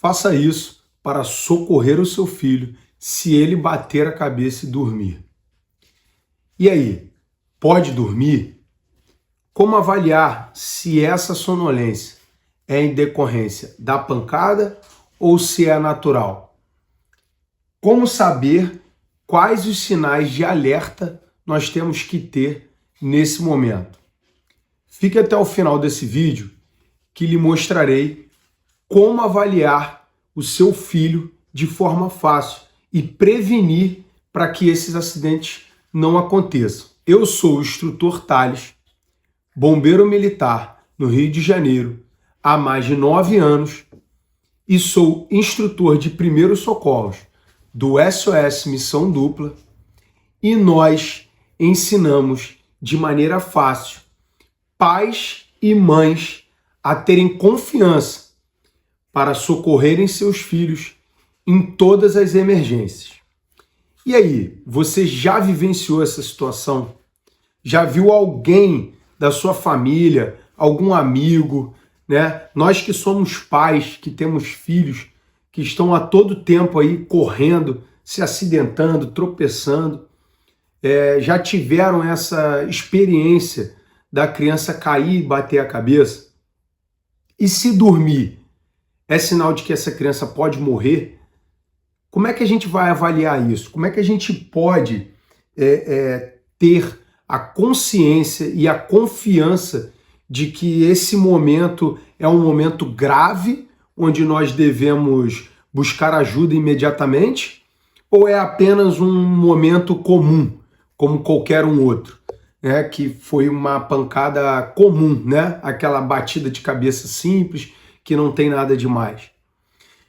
Faça isso para socorrer o seu filho se ele bater a cabeça e dormir. E aí, pode dormir? Como avaliar se essa sonolência é em decorrência da pancada ou se é natural? Como saber quais os sinais de alerta nós temos que ter nesse momento? Fique até o final desse vídeo que lhe mostrarei como avaliar o seu filho de forma fácil e prevenir para que esses acidentes não aconteçam. Eu sou o instrutor Thales, bombeiro militar no Rio de Janeiro há mais de 9 anos e sou instrutor de primeiros socorros do SOS Missão Dupla, e nós ensinamos de maneira fácil pais e mães a terem confiança para socorrerem seus filhos em todas as emergências. E aí, você já vivenciou essa situação? Já viu alguém da sua família, algum amigo, né? Nós que somos pais, que temos filhos, que estão a todo tempo aí correndo, se acidentando, tropeçando, já tiveram essa experiência da criança cair e bater a cabeça? E se dormir é sinal de que essa criança pode morrer? Como é que a gente vai avaliar isso? Como é que a gente pode ter a consciência e a confiança de que esse momento é um momento grave, onde nós devemos buscar ajuda imediatamente, ou é apenas um momento comum, como qualquer um outro, né? Que foi uma pancada comum, né? Aquela batida de cabeça simples, que não tem nada demais.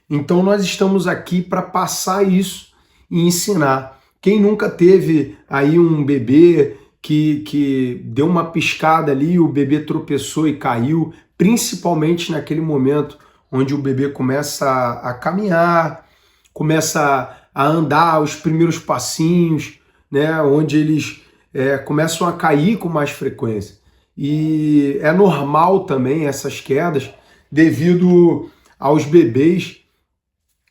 Então nós estamos aqui para passar isso e ensinar. Quem nunca teve aí um bebê que deu uma piscada ali, o bebê tropeçou e caiu, principalmente naquele momento onde o bebê começa a caminhar, começa a andar os primeiros passinhos, né, onde eles começam a cair com mais frequência. E é normal também essas quedas, devido aos bebês,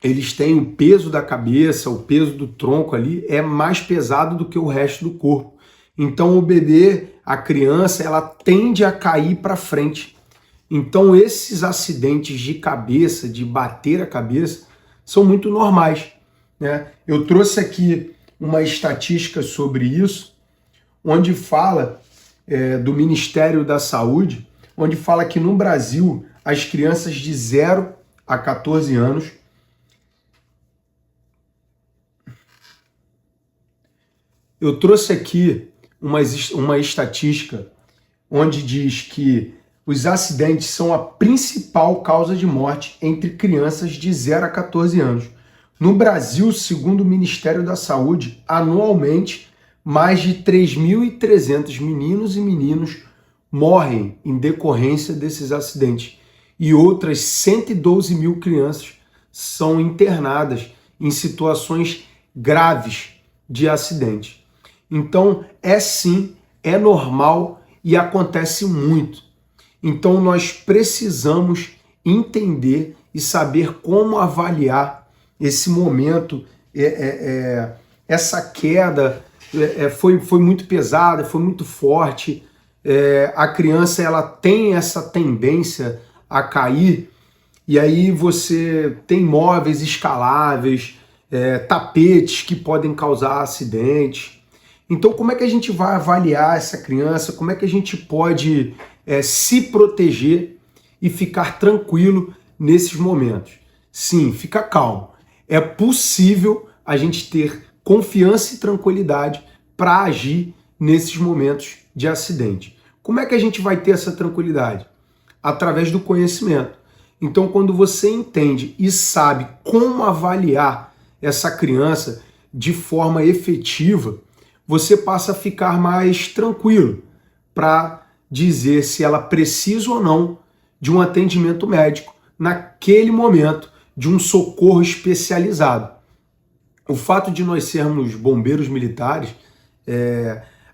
eles têm o peso da cabeça, o peso do tronco ali é mais pesado do que o resto do corpo. Então o bebê, a criança, ela tende a cair para frente. Então esses acidentes de cabeça, de bater a cabeça, são muito normais, né? Eu trouxe aqui uma estatística sobre isso, onde fala do Ministério da Saúde, onde fala que no Brasil as crianças de 0 a 14 anos eu trouxe aqui uma estatística onde diz que os acidentes são a principal causa de morte entre crianças de 0 a 14 anos. No Brasil, segundo o Ministério da Saúde, anualmente, mais de 3.300 meninos e meninas morrem em decorrência desses acidentes. E outras 112 mil crianças são internadas em situações graves de acidente. Então, sim, é normal e acontece muito. Então, nós precisamos entender e saber como avaliar esse momento, essa queda foi muito pesada, foi muito forte. A criança ela tem essa tendência a cair, e aí você tem móveis escaláveis, tapetes que podem causar acidentes. Então, como é que a gente vai avaliar essa criança? Como é que a gente pode se proteger e ficar tranquilo nesses momentos? Sim, fica calmo. É possível a gente ter confiança e tranquilidade para agir nesses momentos de acidente. Como é que a gente vai ter essa tranquilidade? Através do conhecimento. Então, quando você entende e sabe como avaliar essa criança de forma efetiva, você passa a ficar mais tranquilo para dizer se ela precisa ou não de um atendimento médico naquele momento, de um socorro especializado. O fato de nós sermos bombeiros militares,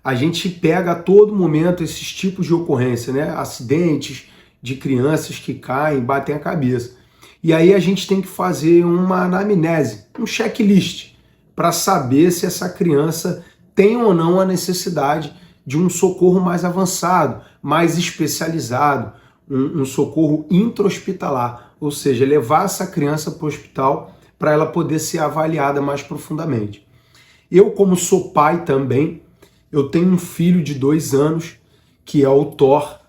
a gente pega a todo momento esses tipos de ocorrência, né? Acidentes de crianças que caem, batem a cabeça. E aí a gente tem que fazer uma anamnese, um checklist, para saber se essa criança tem ou não a necessidade de um socorro mais avançado, mais especializado, um socorro intra-hospitalar, ou seja, levar essa criança para o hospital para ela poder ser avaliada mais profundamente. Eu, como sou pai também, eu tenho um filho de 2 anos, que é o Thor,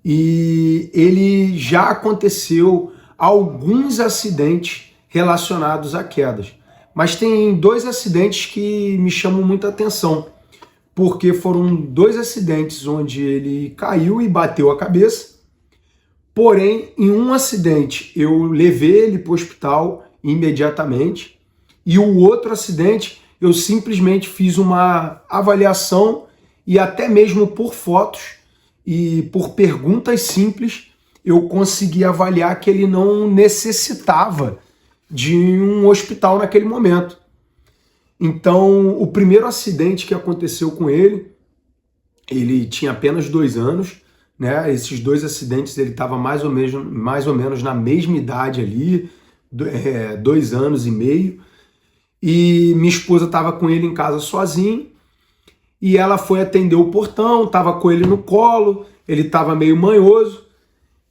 e ele já aconteceu alguns acidentes relacionados a quedas. Mas tem 2 acidentes que me chamam muita atenção, porque foram 2 acidentes onde ele caiu e bateu a cabeça, porém, em um acidente eu levei ele para o hospital imediatamente, e o outro acidente eu simplesmente fiz uma avaliação e até mesmo por fotos e por perguntas simples eu consegui avaliar que ele não necessitava de um hospital naquele momento. Então, o primeiro acidente que aconteceu com ele tinha apenas 2 anos, né? Esses 2 acidentes ele estava mais ou menos na mesma idade ali, 2 anos e meio, e minha esposa estava com ele em casa sozinho, e ela foi atender o portão, estava com ele no colo, ele estava meio manhoso,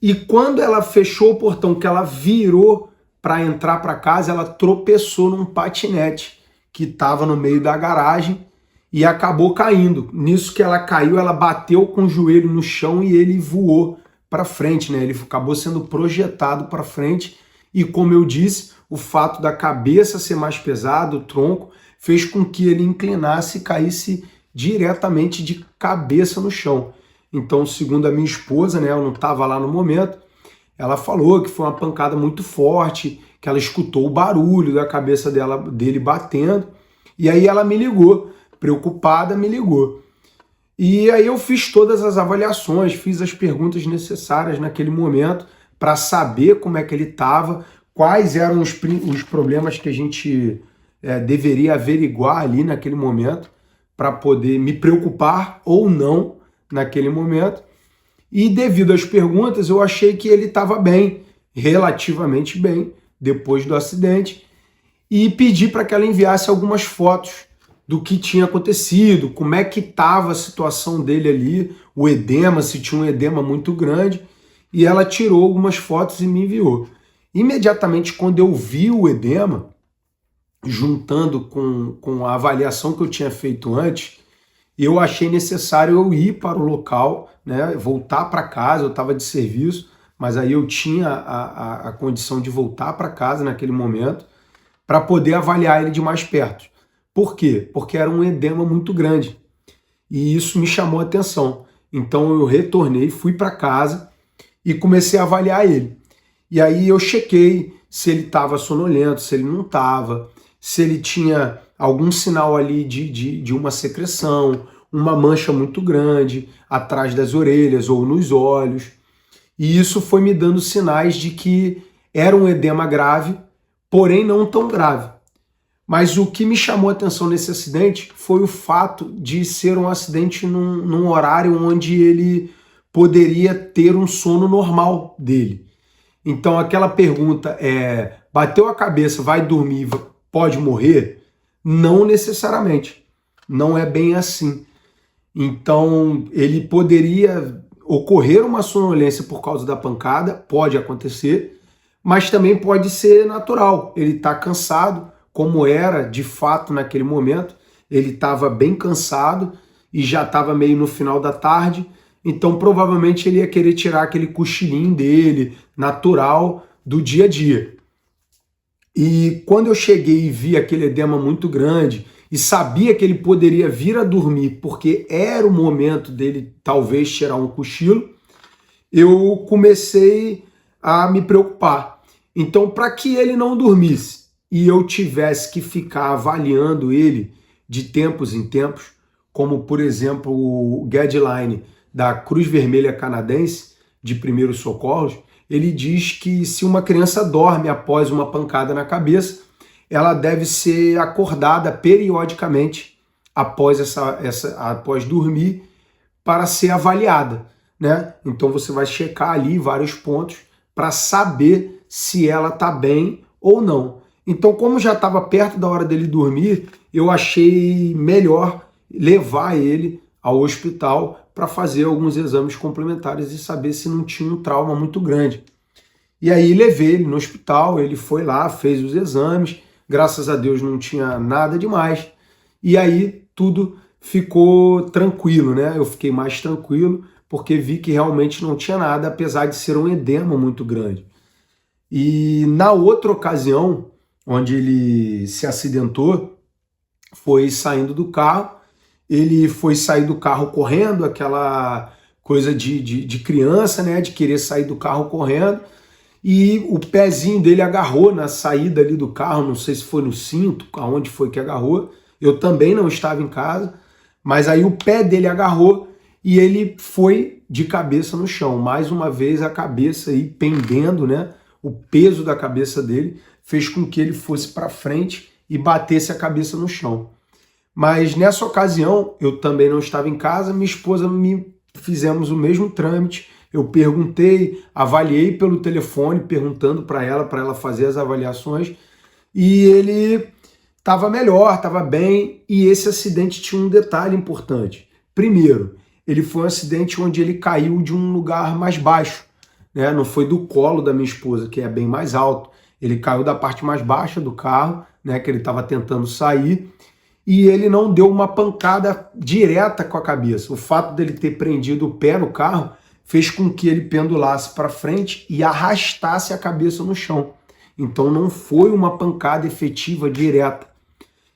e quando ela fechou o portão, que ela virou para entrar para casa, ela tropeçou num patinete que estava no meio da garagem e acabou caindo. Nisso que ela caiu, ela bateu com o joelho no chão e ele voou para frente, né? Ele acabou sendo projetado para frente e, como eu disse, o fato da cabeça ser mais pesada, o tronco, fez com que ele inclinasse e caísse diretamente de cabeça no chão. Então, segundo a minha esposa, né, ela não estava lá no momento, ela falou que foi uma pancada muito forte, que ela escutou o barulho da cabeça dele batendo, e aí ela me ligou, preocupada, me ligou. E aí eu fiz todas as avaliações, fiz as perguntas necessárias naquele momento para saber como é que ele estava, quais eram os problemas que a gente deveria averiguar ali naquele momento, para poder me preocupar ou não naquele momento. E devido às perguntas, eu achei que ele estava bem, relativamente bem, depois do acidente, e pedi para que ela enviasse algumas fotos do que tinha acontecido, como é que estava a situação dele ali, o edema, se tinha um edema muito grande, e ela tirou algumas fotos e me enviou. Imediatamente, quando eu vi o edema, juntando com a avaliação que eu tinha feito antes, eu achei necessário eu ir para o local, né, voltar para casa. Eu estava de serviço, mas aí eu tinha a condição de voltar para casa naquele momento para poder avaliar ele de mais perto. Por quê? Porque era um edema muito grande e isso me chamou a atenção. Então eu retornei, fui para casa e comecei a avaliar ele. E aí eu chequei se ele estava sonolento, se ele não estava, se ele tinha algum sinal ali de uma secreção, uma mancha muito grande atrás das orelhas ou nos olhos. E isso foi me dando sinais de que era um edema grave, porém não tão grave. Mas o que me chamou a atenção nesse acidente foi o fato de ser um acidente num horário onde ele poderia ter um sono normal dele. Então aquela pergunta bateu a cabeça, vai dormir, pode morrer? Não necessariamente, não é bem assim. Então ele poderia ocorrer uma sonolência por causa da pancada, pode acontecer, mas também pode ser natural, ele está cansado, como era de fato naquele momento, ele estava bem cansado e já estava meio no final da tarde, então provavelmente ele ia querer tirar aquele cochilinho dele, natural, do dia a dia. E quando eu cheguei e vi aquele edema muito grande e sabia que ele poderia vir a dormir, porque era o momento dele talvez tirar um cochilo, eu comecei a me preocupar. Então, para que ele não dormisse e eu tivesse que ficar avaliando ele de tempos em tempos, como por exemplo o guideline da Cruz Vermelha Canadense de primeiros socorros, ele diz que se uma criança dorme após uma pancada na cabeça, ela deve ser acordada periodicamente após dormir para ser avaliada, né? Então você vai checar ali vários pontos para saber se ela está bem ou não. Então, como já estava perto da hora dele dormir, eu achei melhor levar ele ao hospital para fazer alguns exames complementares e saber se não tinha um trauma muito grande. E aí levei ele no hospital, ele foi lá, fez os exames, graças a Deus não tinha nada demais. E aí tudo ficou tranquilo, né? Eu fiquei mais tranquilo porque vi que realmente não tinha nada, apesar de ser um edema muito grande. E na outra ocasião, onde ele se acidentou, foi saindo do carro, ele foi sair do carro correndo, aquela coisa de criança, né? De querer sair do carro correndo, e o pezinho dele agarrou na saída ali do carro, não sei se foi no cinto, aonde foi que agarrou, eu também não estava em casa, mas aí o pé dele agarrou e ele foi de cabeça no chão, mais uma vez a cabeça aí pendendo, né? O peso da cabeça dele fez com que ele fosse para frente e batesse a cabeça no chão. Mas nessa ocasião eu também não estava em casa, minha esposa fizemos o mesmo trâmite. Eu perguntei, avaliei pelo telefone, perguntando para ela fazer as avaliações, e ele estava melhor, estava bem, e esse acidente tinha um detalhe importante. Primeiro, ele foi um acidente onde ele caiu de um lugar mais baixo, né? Não foi do colo da minha esposa, que é bem mais alto. Ele caiu da parte mais baixa do carro, né, que ele estava tentando sair, e ele não deu uma pancada direta com a cabeça. O fato dele ter prendido o pé no carro fez com que ele pendulasse para frente e arrastasse a cabeça no chão. Então não foi uma pancada efetiva direta.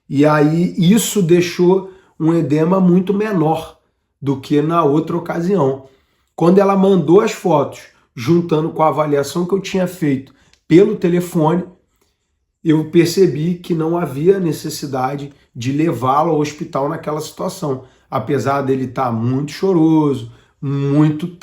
E aí isso deixou um edema muito menor do que na outra ocasião. Quando ela mandou as fotos, juntando com a avaliação que eu tinha feito pelo telefone, eu percebi que não havia necessidade de levá-lo ao hospital naquela situação. Apesar dele estar muito choroso, muito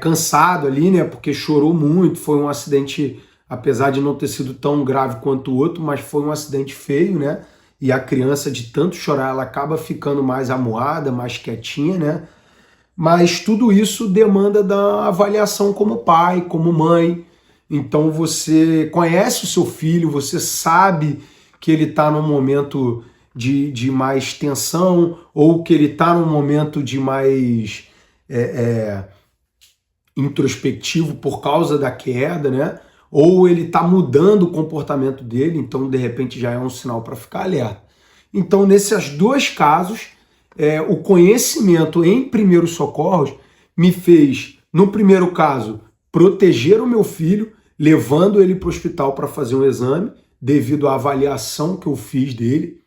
cansado ali, né? Porque chorou muito, foi um acidente, apesar de não ter sido tão grave quanto o outro, mas foi um acidente feio, né? E a criança, de tanto chorar, ela acaba ficando mais amuada, mais quietinha, né? Mas tudo isso demanda da avaliação como pai, como mãe. Então você conhece o seu filho, você sabe que ele está num momento de mais tensão, ou que ele está num momento de mais introspectivo por causa da queda, né? Ou ele está mudando o comportamento dele, então de repente já é um sinal para ficar alerta. Então, nesses dois casos, o conhecimento em primeiros socorros me fez, no primeiro caso, proteger o meu filho, levando ele para o hospital para fazer um exame, devido à avaliação que eu fiz dele.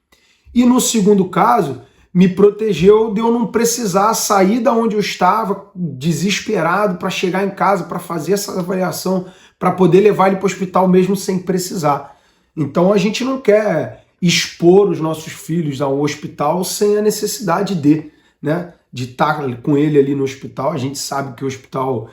E no segundo caso, me protegeu de eu não precisar sair da onde eu estava, desesperado, para chegar em casa, para fazer essa avaliação, para poder levar ele para o hospital mesmo sem precisar. Então a gente não quer expor os nossos filhos a um hospital sem a necessidade de estar com ele ali no hospital. A gente sabe que o hospital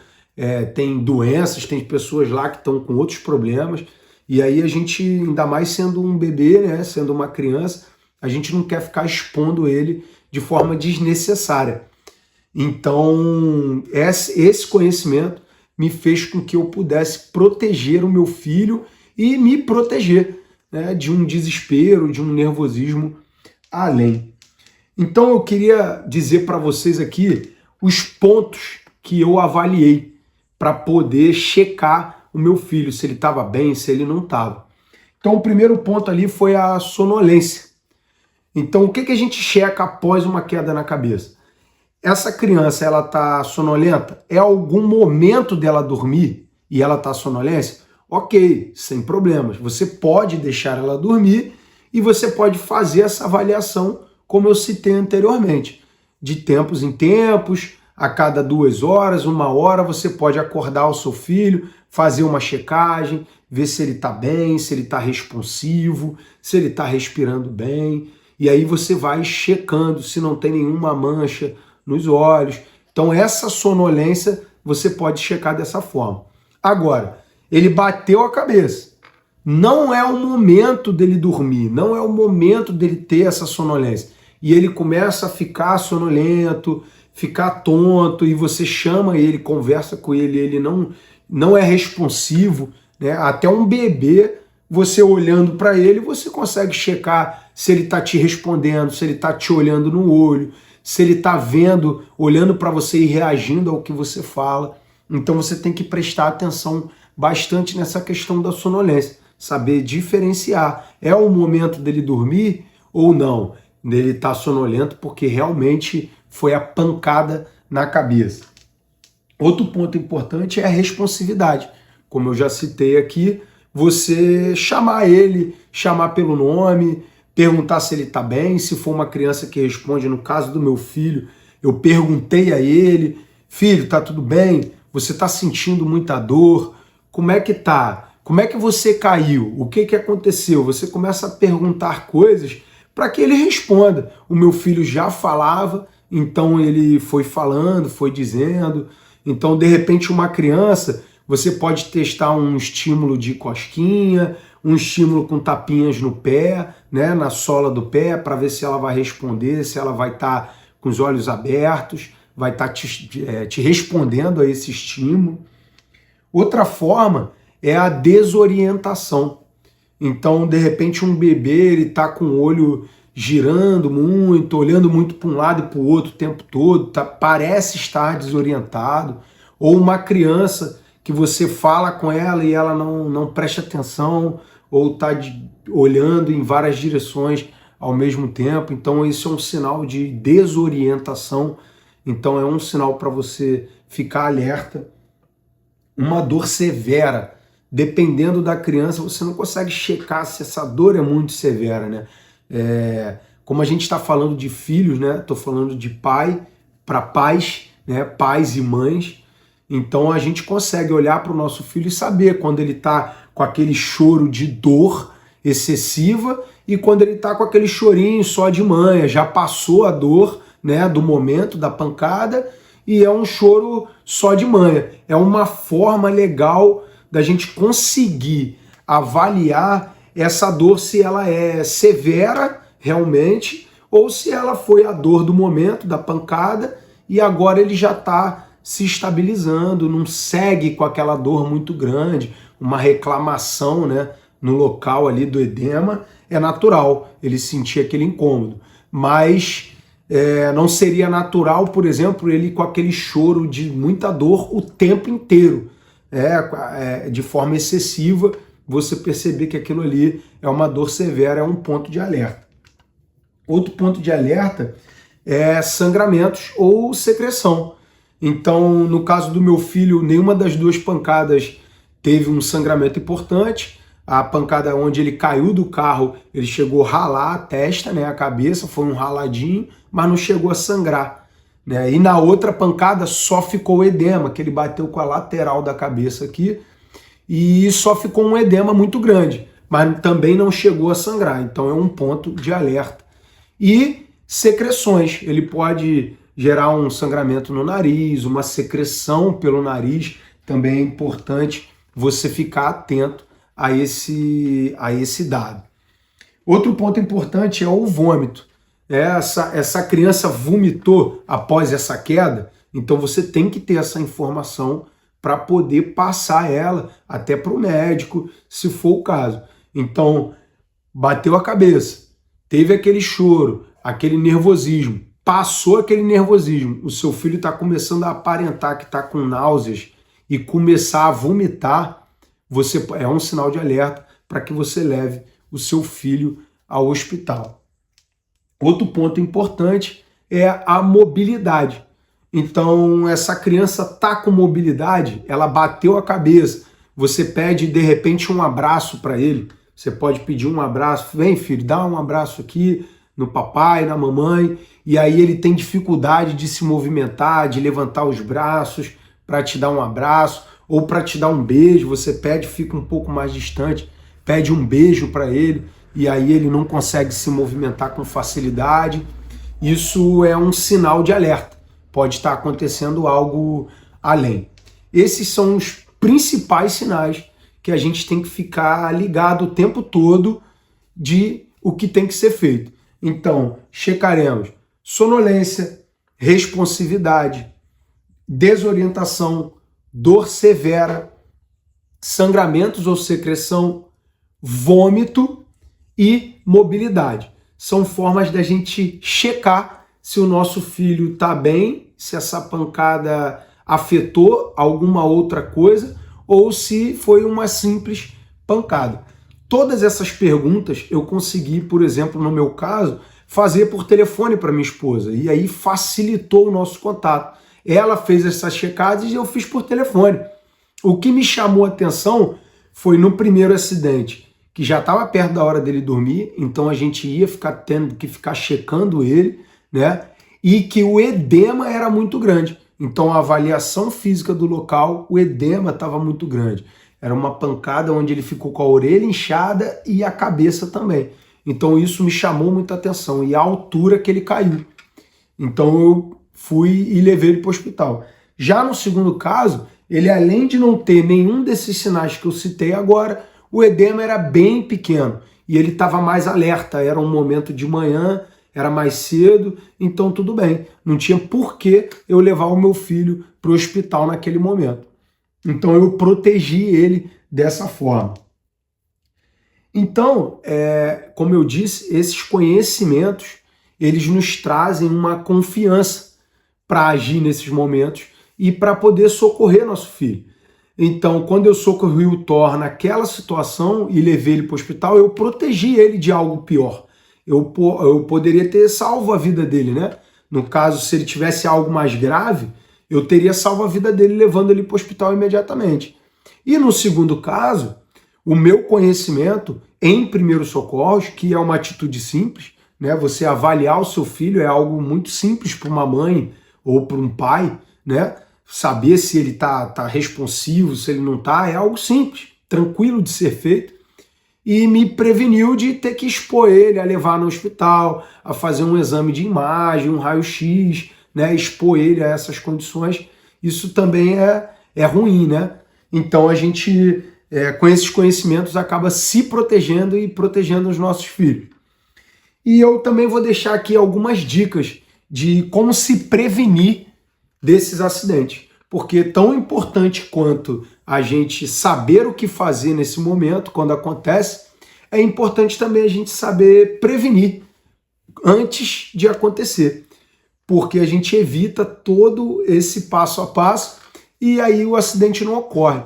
tem doenças, tem pessoas lá que estão com outros problemas, e aí a gente, ainda mais sendo um bebê, né, sendo uma criança, a gente não quer ficar expondo ele de forma desnecessária. Então, esse conhecimento me fez com que eu pudesse proteger o meu filho e me proteger, né, de um desespero, de um nervosismo além. Então, eu queria dizer para vocês aqui os pontos que eu avaliei para poder checar o meu filho, se ele estava bem, se ele não estava. Então, o primeiro ponto ali foi a sonolência. Então, o que a gente checa após uma queda na cabeça? Essa criança, ela está sonolenta? É algum momento dela dormir e ela está sonolência? Ok, sem problemas. Você pode deixar ela dormir e você pode fazer essa avaliação, como eu citei anteriormente. De tempos em tempos, a cada 2 horas, 1 hora, você pode acordar o seu filho, fazer uma checagem, ver se ele está bem, se ele está responsivo, se ele está respirando bem. E aí você vai checando se não tem nenhuma mancha nos olhos. Então essa sonolência você pode checar dessa forma. Agora, ele bateu a cabeça. Não é o momento dele dormir, não é o momento dele ter essa sonolência. E ele começa a ficar sonolento, ficar tonto, e você chama ele, conversa com ele, ele não é responsivo, né? Até um bebê, você olhando para ele, você consegue checar se ele está te respondendo, se ele está te olhando no olho, se ele está vendo, olhando para você e reagindo ao que você fala. Então você tem que prestar atenção bastante nessa questão da sonolência, saber diferenciar. É o momento dele dormir ou não? Ele está sonolento porque realmente foi a pancada na cabeça. Outro ponto importante é a responsividade. Como eu já citei aqui, você chamar ele, chamar pelo nome, perguntar se ele está bem. Se for uma criança que responde, no caso do meu filho, eu perguntei a ele: filho, tá tudo bem? Você está sentindo muita dor? Como é que tá? Como é que você caiu? O que aconteceu? Você começa a perguntar coisas para que ele responda. O meu filho já falava, então ele foi falando, foi dizendo. Então, de repente, uma criança, você pode testar um estímulo de cosquinha, um estímulo com tapinhas no pé, né, na sola do pé, para ver se ela vai responder, se ela vai estar com os olhos abertos, vai estar te respondendo a esse estímulo. Outra forma é a desorientação. Então, de repente, um bebê ele está com o olho girando muito, olhando muito para um lado e para o outro o tempo todo, parece estar desorientado. Ou uma criança que você fala com ela e ela não presta atenção, ou está olhando em várias direções ao mesmo tempo. Então, isso é um sinal de desorientação. Então, é um sinal para você ficar alerta. Uma dor severa, dependendo da criança, você não consegue checar se essa dor é muito severa, né? Como a gente está falando de filhos, né? Estou falando de pai para pais, né? Pais e mães. Então a gente consegue olhar para o nosso filho e saber quando ele está com aquele choro de dor excessiva e quando ele está com aquele chorinho só de manha, já passou a dor, né? Do momento da pancada e é um choro só de manha. É uma forma legal da gente conseguir avaliar essa dor, se ela é severa realmente ou se ela foi a dor do momento da pancada e agora ele já está se estabilizando, não segue com aquela dor muito grande, uma reclamação, né, no local ali do edema. É natural ele sentir aquele incômodo, mas não seria natural, por exemplo, ele com aquele choro de muita dor o tempo inteiro, de forma excessiva, você perceber que aquilo ali é uma dor severa, é um ponto de alerta. Outro ponto de alerta é sangramentos ou secreção. Então, no caso do meu filho, nenhuma das duas pancadas teve um sangramento importante. A pancada onde ele caiu do carro, ele chegou a ralar a testa, né, a cabeça, foi um raladinho, mas não chegou a sangrar, né? E na outra pancada só ficou o edema, que ele bateu com a lateral da cabeça aqui, e só ficou um edema muito grande, mas também não chegou a sangrar. Então é um ponto de alerta. E secreções, ele pode gerar um sangramento no nariz, uma secreção pelo nariz, também é importante você ficar atento a esse dado. Outro ponto importante é o vômito. Essa criança vomitou após essa queda, então você tem que ter essa informação para poder passar ela até para o médico, se for o caso. Então, bateu a cabeça, teve aquele choro, aquele nervosismo, passou aquele nervosismo, o seu filho está começando a aparentar que está com náuseas e começar a vomitar, é um sinal de alerta para que você leve o seu filho ao hospital. Outro ponto importante é a mobilidade. Então, essa criança está com mobilidade, ela bateu a cabeça, você pede de repente um abraço para ele, você pode pedir um abraço, vem filho, dá um abraço aqui no papai, na mamãe, e aí ele tem dificuldade de se movimentar, de levantar os braços para te dar um abraço, ou para te dar um beijo, você pede, fica um pouco mais distante, pede um beijo para ele, e aí ele não consegue se movimentar com facilidade. Isso é um sinal de alerta, pode estar acontecendo algo além. Esses são os principais sinais que a gente tem que ficar ligado o tempo todo de o que tem que ser feito. Então, checaremos sonolência, responsividade, desorientação, dor severa, sangramentos ou secreção, vômito e mobilidade. São formas da gente checar se o nosso filho está bem, se essa pancada afetou alguma outra coisa ou se foi uma simples pancada. Todas essas perguntas eu consegui, por exemplo, no meu caso, fazer por telefone para minha esposa, e aí facilitou o nosso contato. Ela fez essas checagens e eu fiz por telefone. O que me chamou a atenção foi no primeiro acidente, que já estava perto da hora dele dormir, então a gente ia tendo que ficar checando ele, né? E que o edema era muito grande. Então a avaliação física do local, o edema estava muito grande. Era uma pancada onde ele ficou com a orelha inchada e a cabeça também. Então isso me chamou muita atenção. E a altura que ele caiu. Então eu fui e levei ele para o hospital. Já no segundo caso, ele além de não ter nenhum desses sinais que eu citei agora, o edema era bem pequeno. E ele estava mais alerta. Era um momento de manhã, era mais cedo, então tudo bem. Não tinha por que eu levar o meu filho para o hospital naquele momento. Então eu protegi ele dessa forma. Então, como eu disse, esses conhecimentos, eles nos trazem uma confiança para agir nesses momentos e para poder socorrer nosso filho. Então, quando eu socorri o Thor naquela situação e levei ele para o hospital, eu protegi ele de algo pior. Eu poderia ter salvo a vida dele, né? No caso, se ele tivesse algo mais grave, eu teria salvo a vida dele levando ele para o hospital imediatamente. E no segundo caso, o meu conhecimento em primeiros socorros, que é uma atitude simples, né? Você avaliar o seu filho é algo muito simples para uma mãe ou para um pai, né? Saber se ele tá responsivo, se ele não tá, é algo simples, tranquilo de ser feito. E me preveniu de ter que expor ele, a levar no hospital, a fazer um exame de imagem, um raio-x, né, expor ele a essas condições. Isso também é ruim, né? Então a gente, com esses conhecimentos, acaba se protegendo e protegendo os nossos filhos. E eu também vou deixar aqui algumas dicas de como se prevenir desses acidentes. Porque tão importante quanto a gente saber o que fazer nesse momento, quando acontece, é importante também a gente saber prevenir antes de acontecer. Porque a gente evita todo esse passo a passo e aí o acidente não ocorre.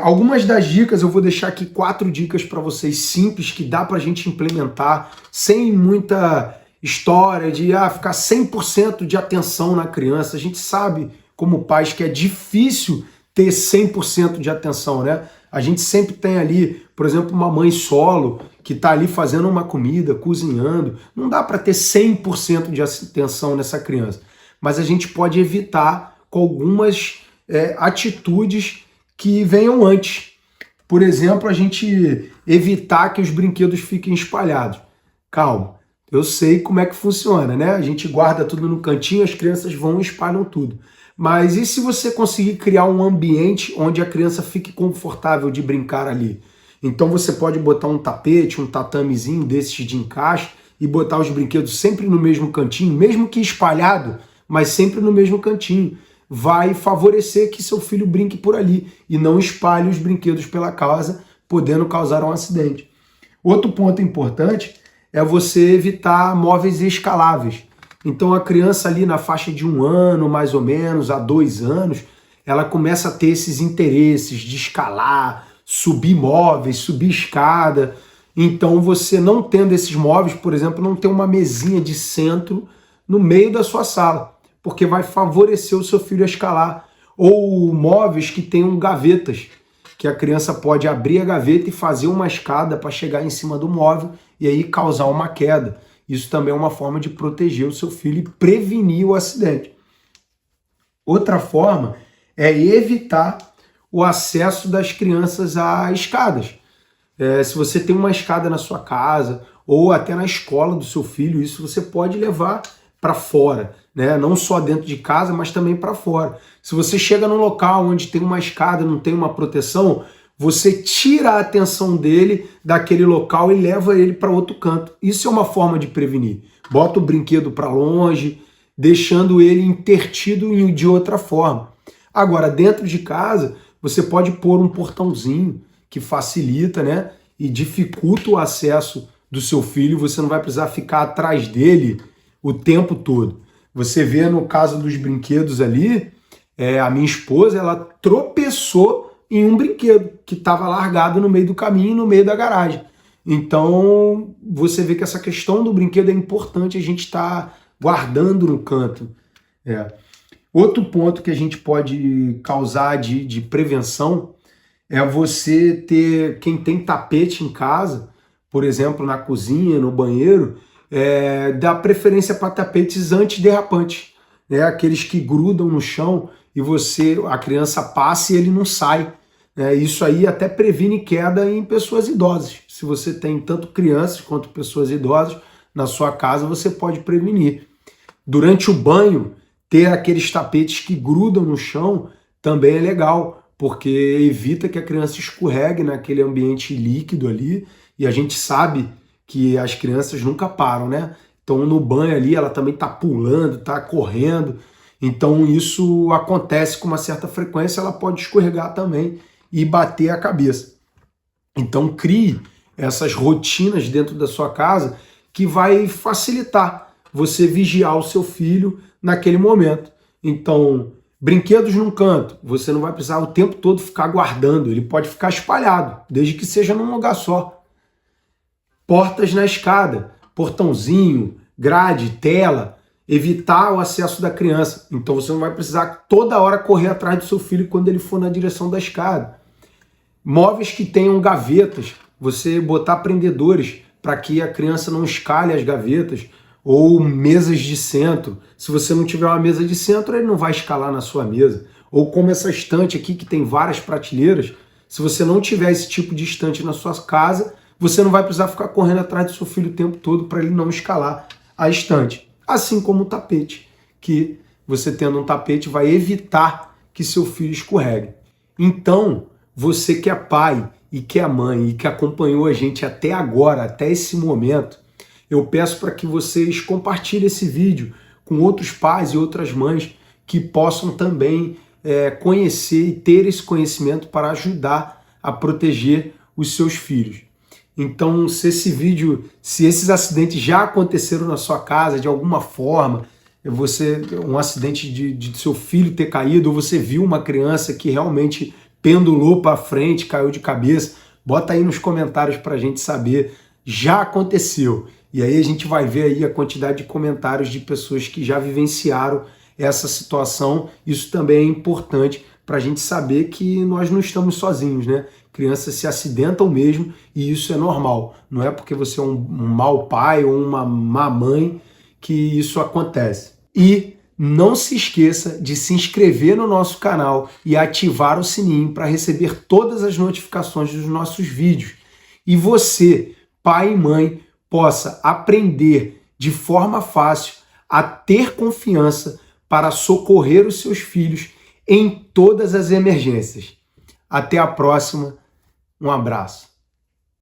Algumas das dicas, eu vou deixar aqui 4 dicas para vocês simples que dá para a gente implementar sem muita história de ficar 100% de atenção na criança. A gente sabe, como pais, que é difícil ter 100% de atenção, né? A gente sempre tem ali, por exemplo, uma mãe solo que está ali fazendo uma comida, cozinhando. Não dá para ter 100% de atenção nessa criança. Mas a gente pode evitar com algumas atitudes que venham antes. Por exemplo, a gente evitar que os brinquedos fiquem espalhados. Calma, eu sei como é que funciona, né? A gente guarda tudo no cantinho, as crianças vão e espalham tudo. Mas e se você conseguir criar um ambiente onde a criança fique confortável de brincar ali? Então você pode botar um tapete, um tatamezinho desses de encaixe e botar os brinquedos sempre no mesmo cantinho, mesmo que espalhado, mas sempre no mesmo cantinho. Vai favorecer que seu filho brinque por ali e não espalhe os brinquedos pela casa, podendo causar um acidente. Outro ponto importante é você evitar móveis escaláveis. Então a criança ali na faixa de 1 ano, mais ou menos, a 2 anos, ela começa a ter esses interesses de escalar, subir móveis, subir escada. Então você não tendo esses móveis, por exemplo, não ter uma mesinha de centro no meio da sua sala, porque vai favorecer o seu filho a escalar. Ou móveis que tenham gavetas, que a criança pode abrir a gaveta e fazer uma escada para chegar em cima do móvel e aí causar uma queda. Isso também é uma forma de proteger o seu filho e prevenir o acidente. Outra forma é evitar o acesso das crianças a escadas. Se você tem uma escada na sua casa ou até na escola do seu filho, isso você pode levar para fora, né? Não só dentro de casa, mas também para fora. Se você chega num local onde tem uma escada, não tem uma proteção, você tira a atenção dele daquele local e leva ele para outro canto. Isso é uma forma de prevenir. Bota o brinquedo para longe, deixando ele intertido de outra forma. Agora, dentro de casa, você pode pôr um portãozinho que facilita, né, e dificulta o acesso do seu filho, você não vai precisar ficar atrás dele o tempo todo. Você vê no caso dos brinquedos ali, a minha esposa, ela tropeçou em um brinquedo que estava largado no meio do caminho, no meio da garagem. Então, você vê que essa questão do brinquedo é importante a gente estar guardando no canto. Outro ponto que a gente pode causar de prevenção é você ter, quem tem tapete em casa, por exemplo, na cozinha, no banheiro, dá preferência para tapetes antiderrapantes, né? Aqueles que grudam no chão e a criança passa e ele não sai. Isso aí até previne queda em pessoas idosas. Se você tem tanto crianças quanto pessoas idosas na sua casa, você pode prevenir. Durante o banho, ter aqueles tapetes que grudam no chão também é legal, porque evita que a criança escorregue naquele ambiente líquido ali, e a gente sabe que as crianças nunca param, né? Então no banho ali ela também tá pulando, tá correndo, então isso acontece com uma certa frequência, ela pode escorregar também e bater a cabeça. Então crie essas rotinas dentro da sua casa que vai facilitar você vigiar o seu filho naquele momento. Então, brinquedos num canto, você não vai precisar o tempo todo ficar guardando, ele pode ficar espalhado, desde que seja num lugar só. Portas na escada, portãozinho, grade, tela, evitar o acesso da criança. Então você não vai precisar toda hora correr atrás do seu filho quando ele for na direção da escada. Móveis que tenham gavetas, você botar prendedores para que a criança não escale as gavetas, ou mesas de centro. Se você não tiver uma mesa de centro, ele não vai escalar na sua mesa. Ou como essa estante aqui que tem várias prateleiras, se você não tiver esse tipo de estante na sua casa, você não vai precisar ficar correndo atrás do seu filho o tempo todo para ele não escalar a estante. Assim como o tapete, que você tendo um tapete vai evitar que seu filho escorregue. Então, você que é pai e que é mãe e que acompanhou a gente até agora, até esse momento, eu peço para que vocês compartilhem esse vídeo com outros pais e outras mães que possam também conhecer e ter esse conhecimento para ajudar a proteger os seus filhos. Então, se esses acidentes já aconteceram na sua casa de alguma forma, um acidente de seu filho ter caído, ou você viu uma criança que realmente pendulou para frente, caiu de cabeça, bota aí nos comentários para a gente saber, já aconteceu. E aí a gente vai ver aí a quantidade de comentários de pessoas que já vivenciaram essa situação. Isso também é importante para a gente saber que nós não estamos sozinhos, né? Crianças se acidentam mesmo e isso é normal. Não é porque você é um mau pai ou uma má mãe que isso acontece. E não se esqueça de se inscrever no nosso canal e ativar o sininho para receber todas as notificações dos nossos vídeos. E você, pai e mãe, possa aprender de forma fácil a ter confiança para socorrer os seus filhos em todas as emergências. Até a próxima, um abraço.